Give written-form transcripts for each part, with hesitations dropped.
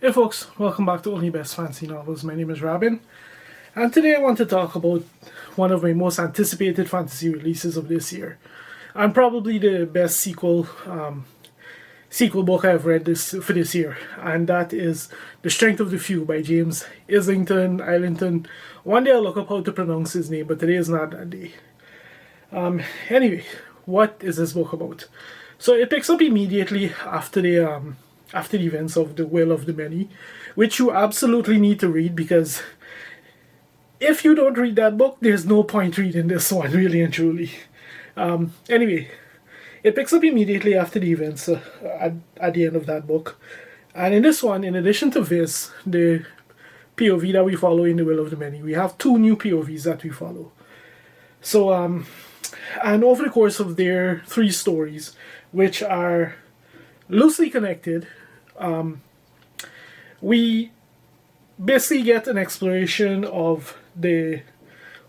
Hey folks, welcome back to Only Best Fancy Novels. My name is Robin, and today I want to talk about one of my most anticipated fantasy releases of this year, and probably the best sequel book I've read this year, and that is The Strength of the Few by James Islington. One day I'll look up how to pronounce his name, but today is not that day. Anyway, what is this book about? So it picks up immediately after the events of The Will of the Many, which you absolutely need to read because if you don't read that book, there's no point reading this one, really and truly. Anyway, it picks up immediately after the events at the end of that book. And in this one, in addition to Viz, the POV that we follow in The Will of the Many, we have two new POVs that we follow. So, and over the course of their three stories, which are loosely connected, we basically get an exploration of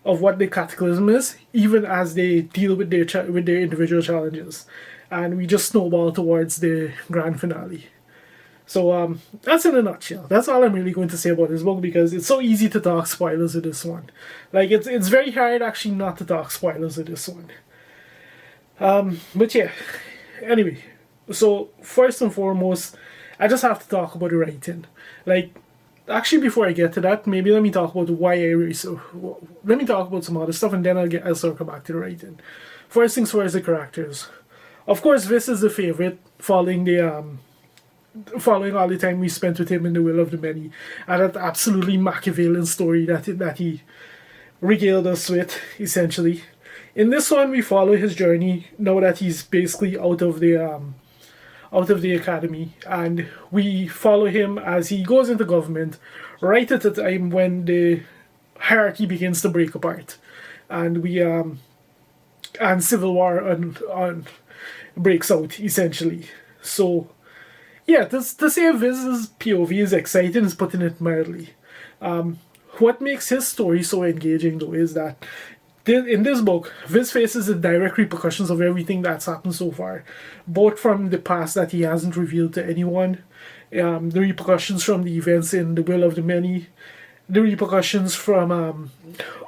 what the cataclysm is, even as they deal with their individual challenges, and we just snowball towards the grand finale. So that's in a nutshell. That's all I'm really going to say about this book because it's so easy to talk spoilers of this one. Like it's very hard actually not to talk spoilers of this one. But yeah, anyway. So first and foremost, I just have to talk about the writing. Like, actually, before I get to that, maybe let me talk about why I read. So, let me talk about some other stuff, and then I'll circle back to the writing. First things first, the characters. Of course, this is the favorite, following all the time we spent with him in The Will of the Many, and that absolutely Machiavellian story that he regaled us with, essentially. In this one, we follow his journey now that he's basically out of the academy, and we follow him as he goes into government right at the time when the hierarchy begins to break apart, and and civil war on breaks out essentially. So yeah, to say Viz's POV is exciting is putting it mildly. What makes his story so engaging though is that in this book, Viz faces the direct repercussions of everything that's happened so far, both from the past that he hasn't revealed to anyone, the repercussions from the events in The Will of the Many, the repercussions from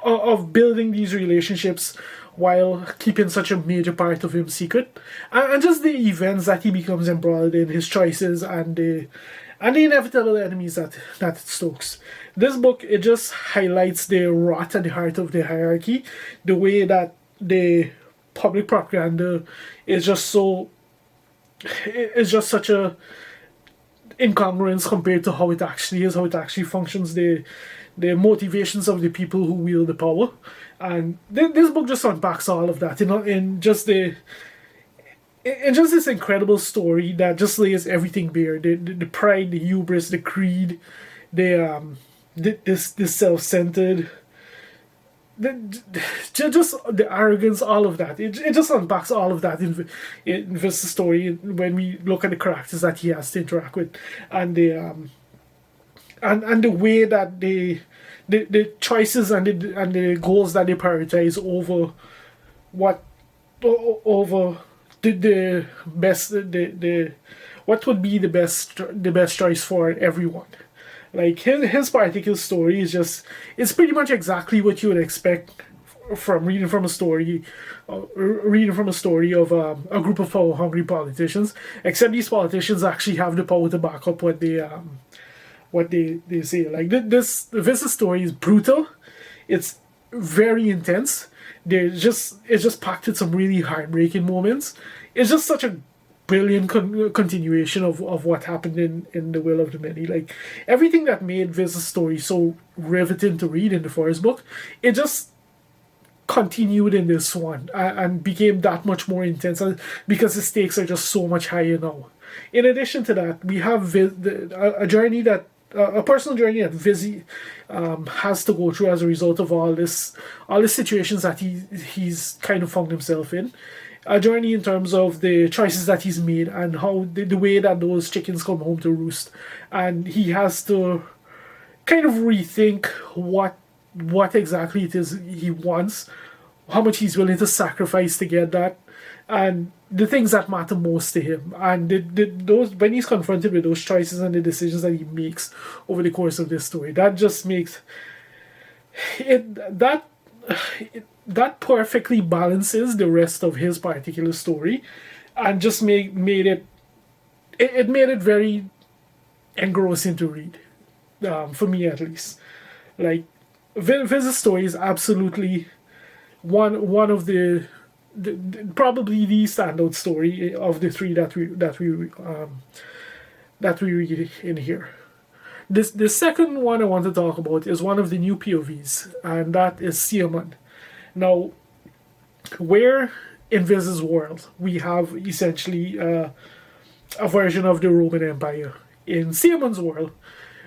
of building these relationships while keeping such a major part of him secret, and just the events that he becomes embroiled in, his choices, and the inevitable enemies that it stokes. This book, it just highlights the rot at the heart of the hierarchy, the way that the public propaganda is just so, it's just such a incongruence compared to how it actually is, how it actually functions, the motivations of the people who wield the power. And this book just unpacks all of that in just this incredible story that just lays everything bare: the pride, the hubris, the greed, this self-centered, just the arrogance, all of that. It just unpacks all of that in this story when we look at the characters that he has to interact with, and and the way that the choices and the goals that they prioritize over what over the best the what would be the best choice for everyone. Like his particular story is just, it's pretty much exactly what you would expect from reading from a story of a group of power hungry politicians, except these politicians actually have the power to back up what they say. Like this story is brutal, it's very intense. It's just packed with some really heartbreaking moments. It's just such a brilliant continuation of what happened in The Will of the Many. Like everything that made this story so riveting to read in the first book, it just continued in this one and became that much more intense because the stakes are just so much higher now. In addition to that, we have a journey that a personal journey that Vizzy has to go through as a result of all this situations that he's kind of found himself in. A journey in terms of the choices that he's made and how the way that those chickens come home to roost, and he has to kind of rethink what exactly it is he wants, how much he's willing to sacrifice to get that, and the things that matter most to him, and those when he's confronted with those choices and the decisions that he makes over the course of this story, that just makes it that perfectly balances the rest of his particular story, and just made it made it very engrossing to read, for me at least. Like, Viz's story is absolutely one of probably the standout story of the three that we read in here. The second one I want to talk about is one of the new POVs, and that is Seaman. Now, where in Viz's world we have essentially a version of the Roman Empire. In Seaman's world,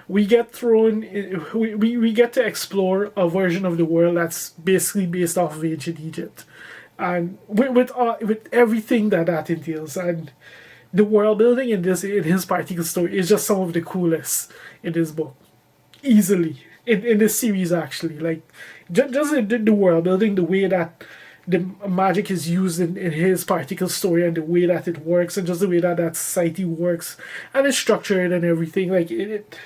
we get we get to explore a version of the world that's basically based off of ancient Egypt, and with everything that entails, and the world building in his particular story is just some of the coolest in this book, easily in this series actually. Like, just the world building, the way that the magic is used in his particular story, and the way that it works, and just the way that society works and is structured and everything. Like, it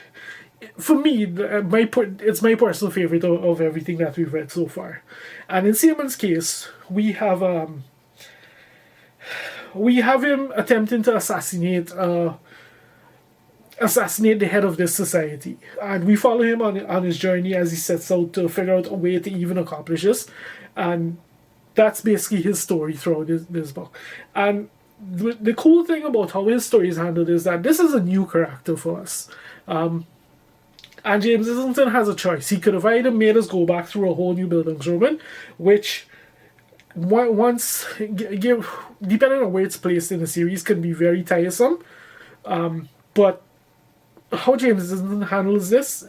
for me, it's my personal favorite of everything that we've read so far. And in Seaman's case, we have him attempting to assassinate the head of this society, and we follow him on his journey as he sets out to figure out a way to even accomplish this. And that's basically his story throughout this book. And the cool thing about how his story is handled is that this is a new character for us. And James Islington has a choice. He could have either made us go back through a whole new Bildungsroman, which once depending on where it's placed in the series, can be very tiresome. But how James Islington handles this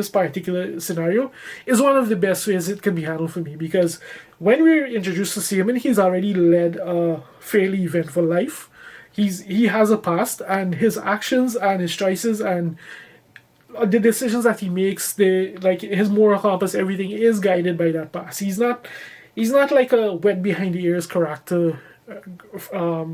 particular scenario is one of the best ways it can be handled for me, because when we're introduced to Seaman, he's already led a fairly eventful life. He has a past, and his actions and his choices and the decisions that he makes, his moral compass, everything is guided by that past. He's not like a wet behind the ears character,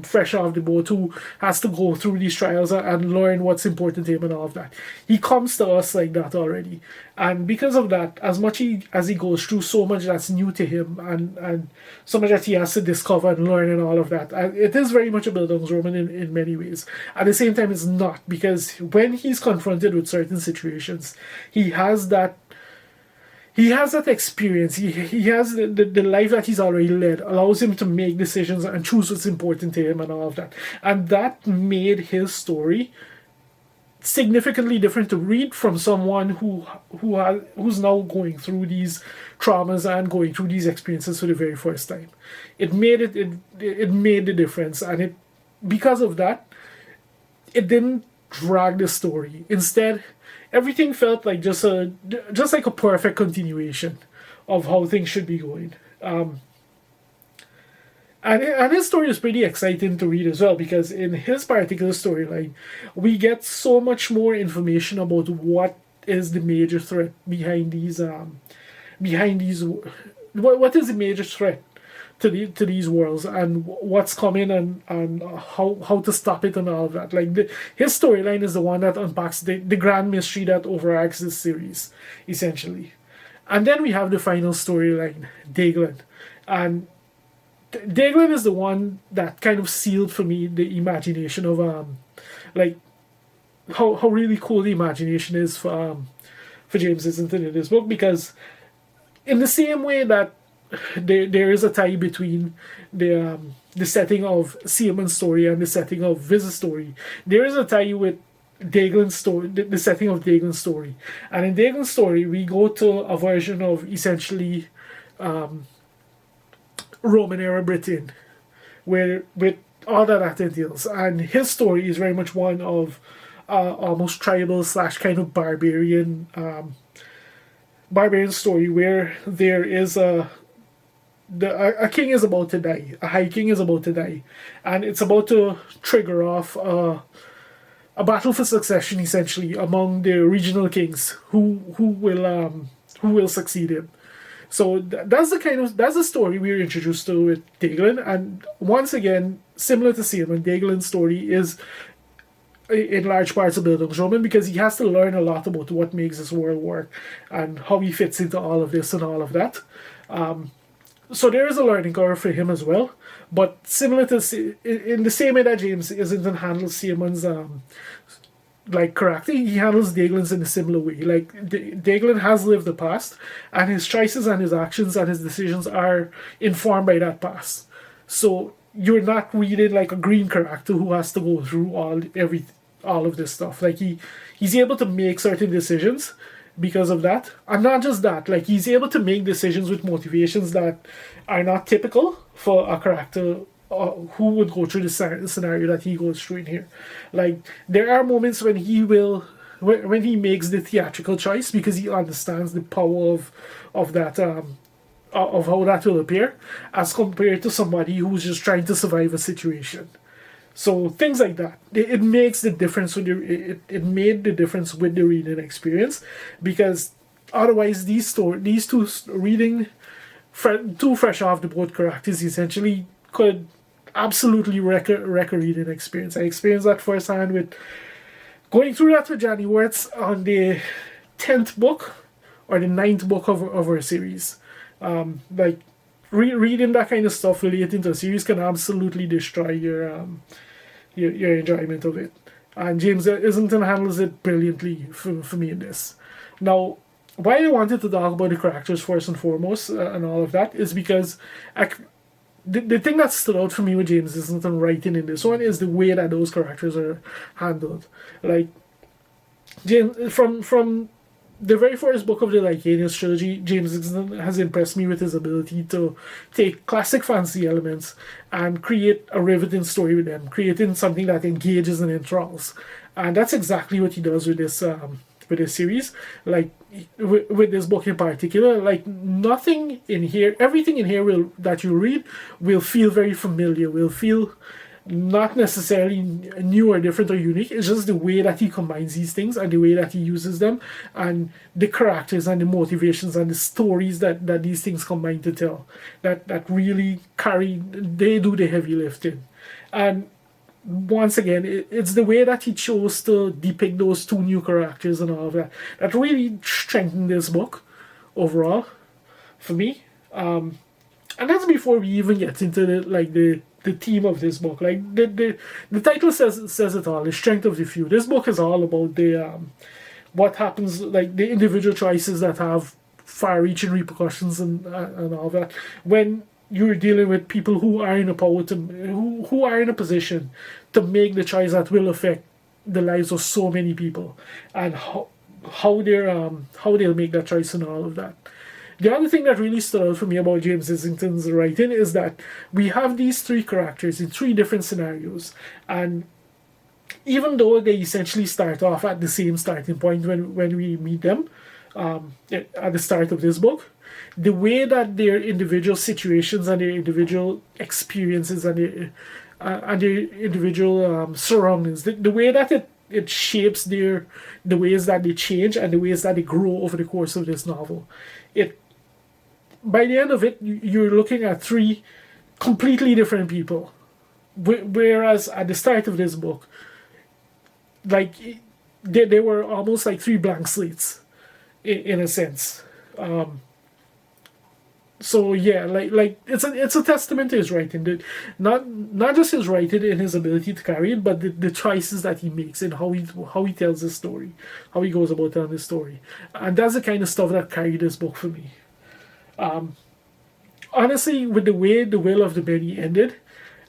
fresh off the boat, who has to go through these trials and learn what's important to him and all of that. He comes to us like that already, and because of that, as much as he goes through so much that's new to him, and so much that he has to discover and learn and all of that, it is very much a Bildungsroman in many ways. At the same time, it's not, because when he's confronted with certain situations, he has that experience. He has the life that he's already led, allows him to make decisions and choose what's important to him and all of that. And that made his story significantly different to read from someone who's now going through these traumas and going through these experiences for the very first time. It made the difference, and because of that, it didn't drag the story. Instead, everything felt like just like a perfect continuation of how things should be going. And his story is pretty exciting to read as well, because in his particular storyline, we get so much more information about what is the major threat behind these. What is the major threat to these worlds, and what's coming, and how to stop it and all of that. Like, his storyline is the one that unpacks the grand mystery that overacts this series, essentially. And then we have the final storyline, Daeglan. And Daeglan is the one that kind of sealed for me the imagination of how really cool the imagination is for James Islington in this book, because in the same way that there is a tie between the setting of Seaman's story and the setting of Viz's story, there is a tie with Daeglan's story, the setting of Daeglan's story. And in Daeglan's story, we go to a version of essentially Roman era Britain, where with all that entails. And his story is very much one of almost tribal / kind of barbarian story, where there is a king is about to die, a high king is about to die, and it's about to trigger off a battle for succession, essentially, among the regional kings who will succeed him. So that's the story we were introduced to with Daglin, and once again, similar to Seaman, Daglin's story is in large parts a Bildungsroman because he has to learn a lot about what makes this world work and how he fits into all of this and all of that. So there is a learning curve for him as well. But similar to in the same way that James Islington handles Seaman's like character, he handles Daglin's in a similar way. Like Daglin has lived the past, and his choices and his actions and his decisions are informed by that past. So you're not reading like a green character who has to go through all of this stuff. Like he's able to make certain decisions because of that, and not just that. Like he's able to make decisions with motivations that are not typical for a character who would go through the scenario that he goes through in here. Like there are moments when when he makes the theatrical choice because he understands the power of that of how that will appear as compared to somebody who's just trying to survive a situation. So things like that, it makes the difference with it made the difference with the reading experience, because otherwise these two reading two fresh off the boat characters essentially could absolutely wreck a reading experience. I experienced that firsthand with going through that with Johnny Wirtz on the 10th book or the 9th book of our series. Like reading that kind of stuff relating to a series can absolutely destroy your enjoyment of it. And James Islington handles it brilliantly for me in this. Now, why I wanted to talk about the characters first and foremost and all of that is because the thing that stood out for me with James Islington writing in this one is the way that those characters are handled. Like James, from the very first book of the Lycanius trilogy, James Islington has impressed me with his ability to take classic fantasy elements and create a riveting story with them, creating something that engages and enthralls. And that's exactly what he does with this series. Like with this book in particular, like nothing in here, everything in here that you read will feel very familiar, will feel not necessarily new or different or unique. It's just the way that he combines these things and the way that he uses them and the characters and the motivations and the stories that these things combine to tell that really they do the heavy lifting. And once again, it's the way that he chose to depict those two new characters and all of that really strengthened this book overall for me. And that's before we even get into the theme of this book. Like the title says it all. The strength of the few. This book is all about the what happens, like the individual choices that have far-reaching repercussions and all that when you're dealing with people who are in a power who are in a position to make the choice that will affect the lives of so many people, and how they'll make that choice and all of that. The other thing that really stood out for me about James Islington's writing is that we have these three characters in three different scenarios, and even though they essentially start off at the same starting point when we meet them at the start of this book, the way that their individual situations and their individual experiences and their individual surroundings, the way that it shapes the ways that they change and the ways that they grow over the course of this novel. By the end of it, you're looking at three completely different people. Whereas at the start of this book, like they were almost like three blank slates, in a sense. So yeah, like it's a testament to his writing. Not just his writing and his ability to carry it, but the choices that he makes and how he tells his story, how he goes about telling his story, and that's the kind of stuff that carried this book for me. Honestly, with the way The Will of the Many ended,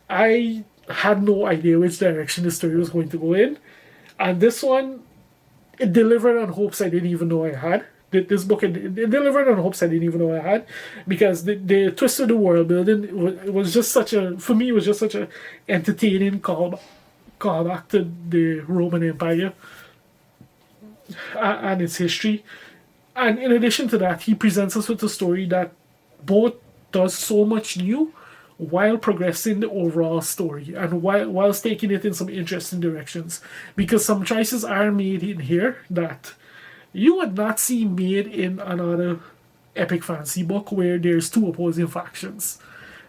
I had no idea which direction the story was going to go in, and this one, it delivered on hopes I didn't even know I had. This book, it delivered on hopes I didn't even know I had, because the twist of the world building was just such a, for me, it was just such a entertaining callback to the Roman Empire and its history. And in addition to that, he presents us with a story that both does so much new while progressing the overall story and whilst taking it in some interesting directions. Because some choices are made in here that you would not see made in another epic fantasy book where there's two opposing factions.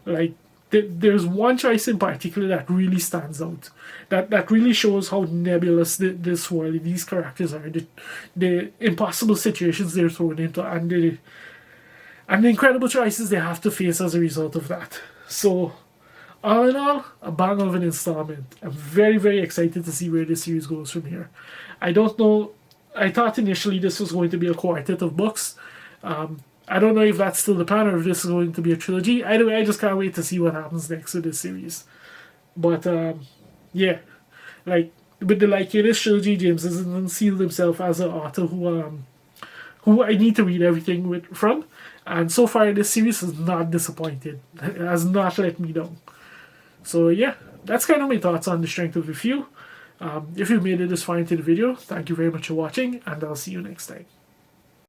Like, there's one choice in particular that really stands out. That really shows how nebulous this world, these characters are, the impossible situations they're thrown into, and the incredible choices they have to face as a result of that. So, all in all, a bang of an installment. I'm very, very excited to see where this series goes from here. I don't know. I thought initially this was going to be a quartet of books. I don't know if that's still the plan or if this is going to be a trilogy. Either way, I just can't wait to see what happens next with this series. But, yeah. Like, with the Lycanus trilogy, James has unsealed himself as an author who I need to read everything from. And so far, this series has not disappointed. It has not let me down. So, yeah. That's kind of my thoughts on The Strength of a Few. If you've made it this far into the video, thank you very much for watching, and I'll see you next time.